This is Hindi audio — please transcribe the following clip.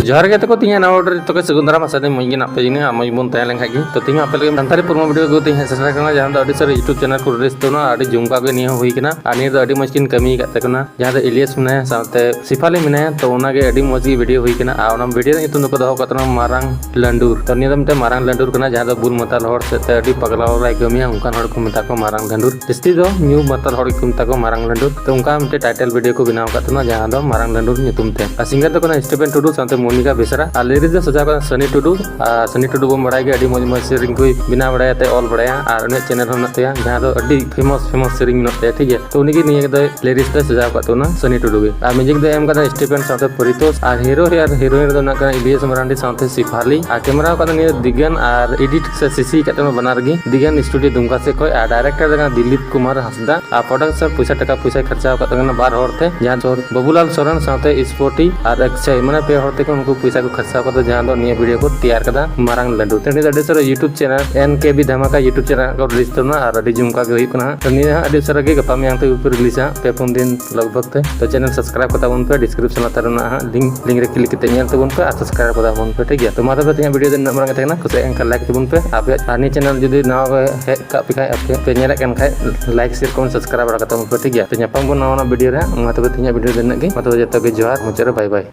जोहार के तो तीन नवा ऑर्डर तो सगुंदरा मासा मई ना पे जिने मई बन तय लेन खागी तो तीन आपे संताली पुरमा वीडियो को तीन सेटर करना जहां दो सर यूट्यूब चैनल को रेस तो ना आडी जुमका के नियो हुई कना आनी दो आडी मस्किन कमी करते कना जहां दो इलियस मने साथे सिफाली मने तो ओना के आडी मौजी वीडियो हुई कना आ ओना वीडियो नितुन को दो कतना मारंग लंडूर तो नियो मते मारंग लंडूर कना जहां दो बुल मताल हर से आडी पगला राय कमिया उनका हर को मता को मारंग लंडूर जस्ती दो न्यू मताल हर को मता को मारंग लंडूर तो उनका मते टाइटल वीडियो को बनाव कतना जहां दो मारंग लंडूर नितुम ते सिंगर तो कना स्टीफन टुडू साथे मोनिका बेसरा आ लिरिक्स दो सजा का सनी टुडू बम बड़ाई के आडी मौज मौज सेरिंग को बिना बड़ाया ते ऑल बड़ाया और उन्हें चैनल हम नते जहां दो आडी फेमस सेरिंग नते ठीक है तो उनकी निये दो लिरिक्स दो सजा का तो ना सनी टुडू के आ म्यूजिक दो एम का स्टीफन साथे परितोष और हीरो यार हीरोइन दो ना का इलियस मरांडी साथे सिफाली आ कैमरा का निये दिगन और एडिट से सीसी का तो बना रगी दिगन स्टूडियो दुमका से कोई डायरेक्टर का दिलीप कुमार हंसदा आ प्रोडक्शन पैसा टका पैसा खर्चा का तो बार होर थे जहां जोर बबूलाल सोरेन साथे स्पोर्टी और अक्षय माने पे होर थे उनको पैसा को खर्चा का जहां दो निये वीडियो को तैयार कदा मारंग लड्डू तेनी अडी सर यूट्यूब चैनल एनकेबी धमाका यूट्यूब चैनल को रिलीज करना और अडी जुमका के हुई कना तो निये अडी सर के गपा में अंत ऊपर रिलीज पे 4 दिन लगभग थे तो चैनल सब्सक्राइब करता बन पे डिस्क्रिप्शन तरना लिंक रे क्लिक करते ñel तबन पे आ सब्सक्राइब करता बन पे ठीक है तो माता पे वीडियो दिन नंबर के ना कुछ एंकर लाइक तबन पे आप आनी चैनल जदी नवा हे का पिखाय आपके पे ñel कन खाय लाइक शेयर कमेंट सब्सक्राइब करता बन पे ठीक है तो ᱧᱟᱯᱟᱢ ᱵᱚᱱ ᱱᱟᱣᱟ वीडियो रे माता पे वीडियो दिन के माता जतो के जोहार मुचारे बाय बाय।